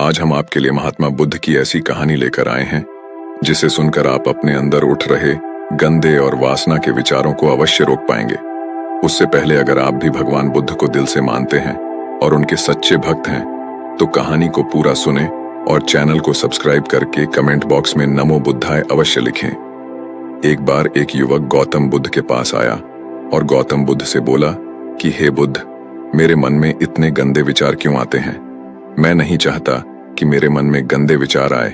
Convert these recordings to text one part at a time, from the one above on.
आज हम आपके लिए महात्मा बुद्ध की ऐसी कहानी लेकर आए हैं जिसे सुनकर आप अपने अंदर उठ रहे गंदे और वासना के विचारों को अवश्य रोक पाएंगे। उससे पहले अगर आप भी भगवान बुद्ध को दिल से मानते हैं और उनके सच्चे भक्त हैं तो कहानी को पूरा सुने और चैनल को सब्सक्राइब करके कमेंट बॉक्स में नमो बुद्धाय अवश्य लिखें। एक बार एक युवक गौतम बुद्ध के पास आया और गौतम बुद्ध से बोला कि हे बुद्ध, मेरे मन में इतने गंदे विचार क्यों आते हैं। मैं नहीं चाहता कि मेरे मन में गंदे विचार आए,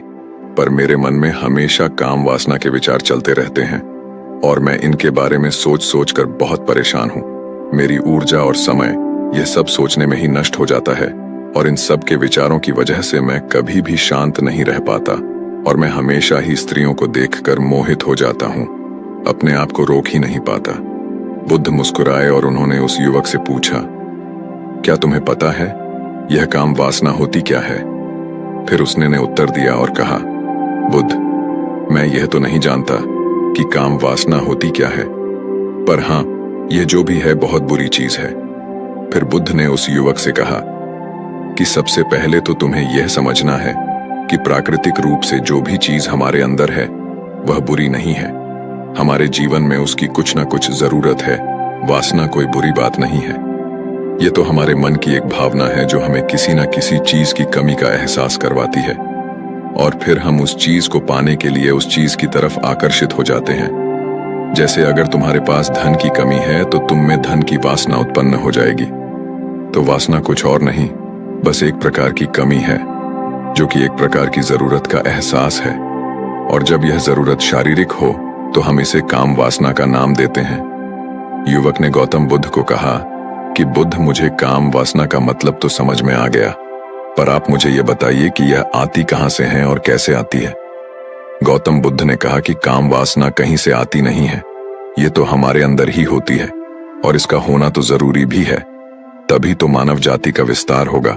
पर मेरे मन में हमेशा काम वासना के विचार चलते रहते हैं और मैं इनके बारे में सोच सोच कर बहुत परेशान हूँ। मेरी ऊर्जा और समय यह सब सोचने में ही नष्ट हो जाता है और इन सब के विचारों की वजह से मैं कभी भी शांत नहीं रह पाता और मैं हमेशा ही स्त्रियों को देखकर मोहित हो जाता हूँ, अपने आप को रोक ही नहीं पाता। बुद्ध मुस्कुराए और उन्होंने उस युवक से पूछा, क्या तुम्हें पता है यह काम वासना होती क्या है? फिर उसने ने उत्तर दिया और कहा, बुद्ध, मैं यह तो नहीं जानता कि काम वासना होती क्या है, पर हाँ, यह जो भी है बहुत बुरी चीज है। फिर बुद्ध ने उस युवक से कहा कि सबसे पहले तो तुम्हें यह समझना है कि प्राकृतिक रूप से जो भी चीज हमारे अंदर है वह बुरी नहीं है। हमारे जीवन में उसकी कुछ ना कुछ जरूरत है। वासना कोई बुरी बात नहीं है। ये तो हमारे मन की एक भावना है जो हमें किसी न किसी चीज की कमी का एहसास करवाती है और फिर हम उस चीज को पाने के लिए उस चीज की तरफ आकर्षित हो जाते हैं। जैसे अगर तुम्हारे पास धन की कमी है तो तुम में धन की वासना उत्पन्न हो जाएगी। तो वासना कुछ और नहीं, बस एक प्रकार की कमी है जो कि एक प्रकार की जरूरत का एहसास है, और जब यह जरूरत शारीरिक हो तो हम इसे काम वासना का नाम देते हैं। युवक ने गौतम बुद्ध को कहा कि बुद्ध, मुझे काम वासना का मतलब तो समझ में आ गया, पर आप मुझे यह बताइए कि यह आती कहां से है और कैसे आती है। गौतम बुद्ध ने कहा कि काम वासना कहीं से आती नहीं है, ये तो हमारे अंदर ही होती है और इसका होना तो जरूरी भी है, तभी तो मानव जाति का विस्तार होगा।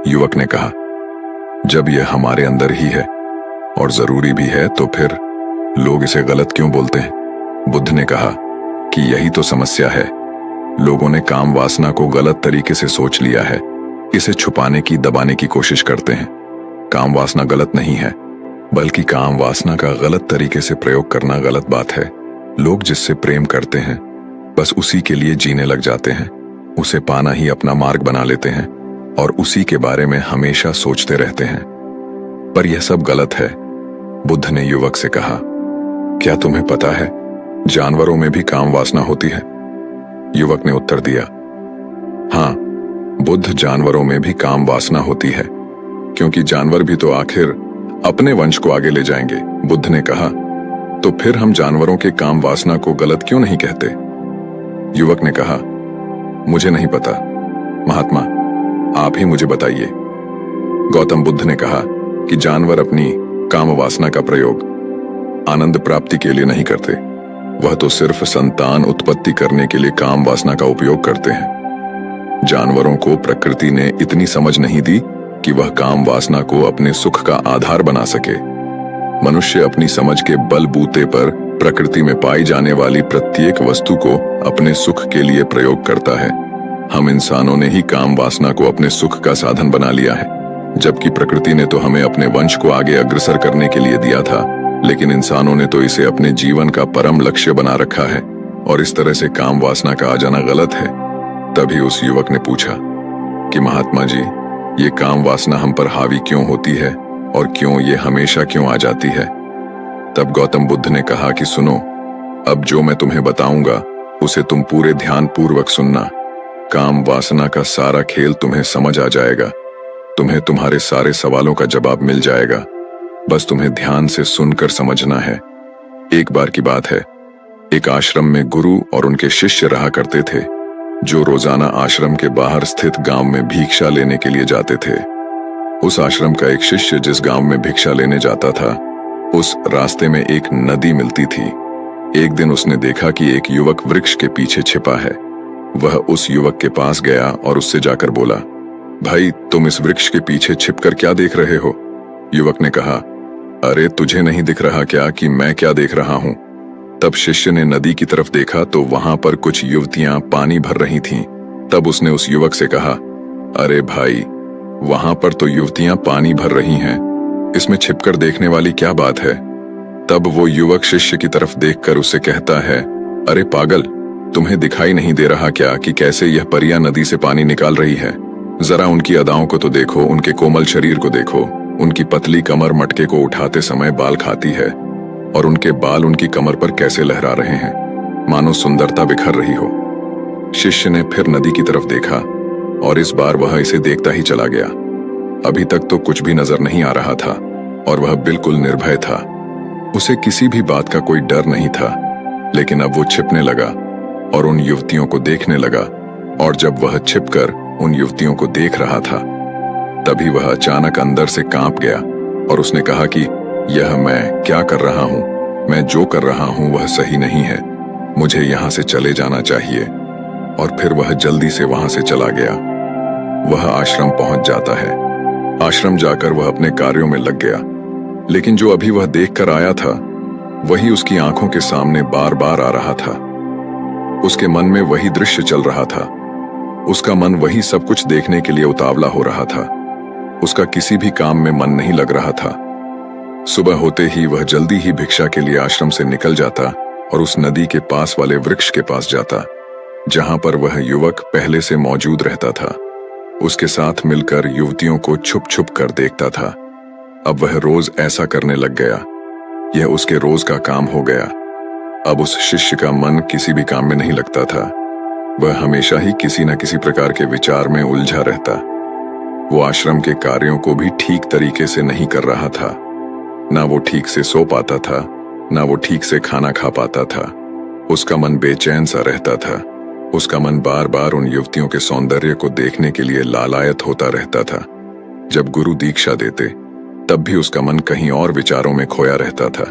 युवक ने कहा, जब यह हमारे अंदर ही है और जरूरी भी है तो फिर लोग इसे गलत क्यों बोलते हैं? बुद्ध ने कहा कि यही तो समस्या है। लोगों ने काम वासना को गलत तरीके से सोच लिया है, इसे छुपाने की, दबाने की कोशिश करते हैं। काम वासना गलत नहीं है, बल्कि काम वासना का गलत तरीके से प्रयोग करना गलत बात है। लोग जिससे प्रेम करते हैं बस उसी के लिए जीने लग जाते हैं, उसे पाना ही अपना मार्ग बना लेते हैं और उसी के बारे में हमेशा सोचते रहते हैं, पर यह सब गलत है। बुद्ध ने युवक से कहा, क्या तुम्हें पता है जानवरों में भी काम वासना होती है? युवक ने उत्तर दिया, हाँ बुद्ध, जानवरों में भी काम वासना होती है, क्योंकि जानवर भी तो आखिर अपने वंश को आगे ले जाएंगे। बुद्ध ने कहा, तो फिर हम जानवरों के काम वासना को गलत क्यों नहीं कहते? युवक ने कहा, मुझे नहीं पता महात्मा, आप ही मुझे बताइए। गौतम बुद्ध ने कहा कि जानवर अपनी काम वासना का प्रयोग आनंद प्राप्ति के लिए नहीं करते, वह तो सिर्फ संतान उत्पत्ति करने के लिए काम वासना का उपयोग करते हैं। जानवरों को प्रकृति ने इतनी समझ नहीं दी कि वह काम वासना को अपने सुख का आधार बना सके। मनुष्य अपनी समझ के बलबूते पर प्रकृति में पाई जाने वाली प्रत्येक वस्तु को अपने सुख के लिए प्रयोग करता है। हम इंसानों ने ही काम वासना को अपने सुख का साधन बना लिया है, जबकि प्रकृति ने तो हमें अपने वंश को आगे अग्रसर करने के लिए दिया था, लेकिन इंसानों ने तो इसे अपने जीवन का परम लक्ष्य बना रखा है और इस तरह से काम वासना का आ जाना गलत है। तभी उस युवक ने पूछा कि महात्मा जी, ये काम वासना हम पर हावी क्यों होती है और क्यों ये हमेशा क्यों आ जाती है? तब गौतम बुद्ध ने कहा कि सुनो, अब जो मैं तुम्हें बताऊंगा उसे तुम पूरे ध्यान पूर्वक सुनना। काम वासना का सारा खेल तुम्हें समझ आ जाएगा, तुम्हें तुम्हारे सारे सवालों का जवाब मिल जाएगा, बस तुम्हें ध्यान से सुनकर समझना है। एक बार की बात है, एक आश्रम में गुरु और उनके शिष्य रहा करते थे, जो रोजाना आश्रम के बाहर स्थित गांव में भिक्षा लेने के लिए जाते थे। उस आश्रम का एक शिष्य जिस गांव में भिक्षा लेने जाता था, उस रास्ते में एक नदी मिलती थी। एक दिन उसने देखा कि एक युवक वृक्ष के पीछे छिपा है। वह उस युवक के पास गया और उससे जाकर बोला, भाई, तुम इस वृक्ष के पीछे छिपकर क्या देख रहे हो? युवक ने कहा, अरे तुझे नहीं दिख रहा क्या कि मैं क्या देख रहा हूं? तब शिष्य ने नदी की तरफ देखा तो वहां पर कुछ युवतियां पानी भर रही थीं। तब उसने उस युवक से कहा, अरे भाई, वहां पर तो युवतियां पानी भर रही हैं, इसमें छिपकर देखने वाली क्या बात है। तब वो युवक शिष्य की तरफ देखकर उससे कहता है, अरे पागल, तुम्हें दिखाई नहीं दे रहा क्या कि कैसे यह परियां नदी से पानी निकाल रही है। जरा उनकी अदाओं को तो देखो, उनके कोमल शरीर को देखो, उनकी पतली कमर मटके को उठाते समय बाल खाती है और उनके बाल उनकी कमर पर कैसे लहरा रहे हैं, मानो सुंदरता बिखर रही हो। शिष्य ने फिर नदी की तरफ देखा और इस बार वह इसे देखता ही चला गया। अभी तक तो कुछ भी नजर नहीं आ रहा था और वह बिल्कुल निर्भय था। उसे किसी भी बात का कोई डर नहीं था। लेकिन अब वो छिपने लगा और उन युवतियों को देखने लगा, और जब वह छिपकर उन युवतियों को देख रहा था तभी वह अचानक अंदर से कांप गया और उसने कहा कि यह मैं क्या कर रहा हूं, मैं जो कर रहा हूं वह सही नहीं है, मुझे यहां से चले जाना चाहिए। और फिर वह जल्दी से वहां से चला गया। वह आश्रम पहुंच जाता है। आश्रम जाकर वह अपने कार्यों में लग गया, लेकिन जो अभी वह देखकर आया था वही उसकी आंखों के सामने बार बार आ रहा था। उसके मन में वही दृश्य चल रहा था। उसका मन वही सब कुछ देखने के लिए उतावला हो रहा था। उसका किसी भी काम में मन नहीं लग रहा था। सुबह होते ही वह जल्दी ही भिक्षा के लिए आश्रम से निकल जाता और उस नदी के पास वाले वृक्ष के पास जाता जहां पर वह युवक पहले से मौजूद रहता था। उसके साथ मिलकर युवतियों को छुप छुप कर देखता था। अब वह रोज ऐसा करने लग गया। यह उसके रोज का काम हो गया। अब उस शिष्य का मन किसी भी काम में नहीं लगता था। वह हमेशा ही किसी न किसी प्रकार के विचार में उलझा रहता। वो आश्रम के कार्यों को भी ठीक तरीके से नहीं कर रहा था। ना वो ठीक से सो पाता था, ना वो ठीक से खाना खा पाता था। उसका मन बेचैन सा रहता था। उसका मन बार बार उन युवतियों के सौंदर्य को देखने के लिए लालायत होता रहता था। जब गुरु दीक्षा देते तब भी उसका मन कहीं और विचारों में खोया रहता था।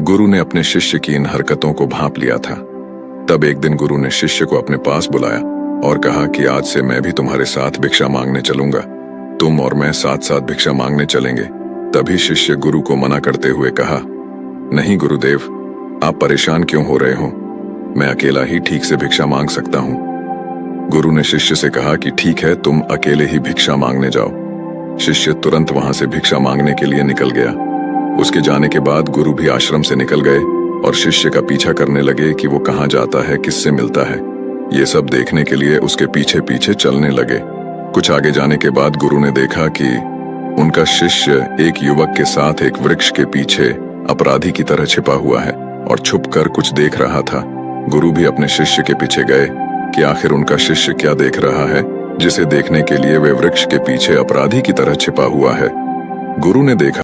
गुरु ने अपने शिष्य की इन हरकतों को भांप लिया था। तब एक दिन गुरु ने शिष्य को अपने पास बुलाया और कहा कि आज से मैं भी तुम्हारे साथ भिक्षा मांगने चलूंगा। तुम और मैं साथ साथ भिक्षा मांगने चलेंगे। तभी शिष्य गुरु को मना करते हुए कहा, नहीं गुरुदेव, आप परेशान क्यों हो रहे हो, मैं अकेला ही ठीक से भिक्षा मांग सकता हूं। गुरु ने शिष्य से कहा कि ठीक है, तुम अकेले ही भिक्षा मांगने जाओ। शिष्य तुरंत वहां से भिक्षा मांगने के लिए निकल गया। उसके जाने के बाद गुरु भी आश्रम से निकल गए और शिष्य का पीछा करने लगे कि वो कहाँ जाता है, किससे मिलता है। ये सब देखने के लिए उसके पीछे पीछे चलने लगे। कुछ आगे जाने के बाद गुरु ने देखा कि उनका शिष्य एक युवक के साथ एक वृक्ष के पीछे अपराधी की तरह छिपा हुआ है और छुपकर कुछ देख रहा था। गुरु भी अपने शिष्य के पीछे गए कि आखिर उनका शिष्य क्या देख रहा है, जिसे देखने के लिए वे वृक्ष के पीछे अपराधी की तरह छिपा हुआ है। गुरु ने देखा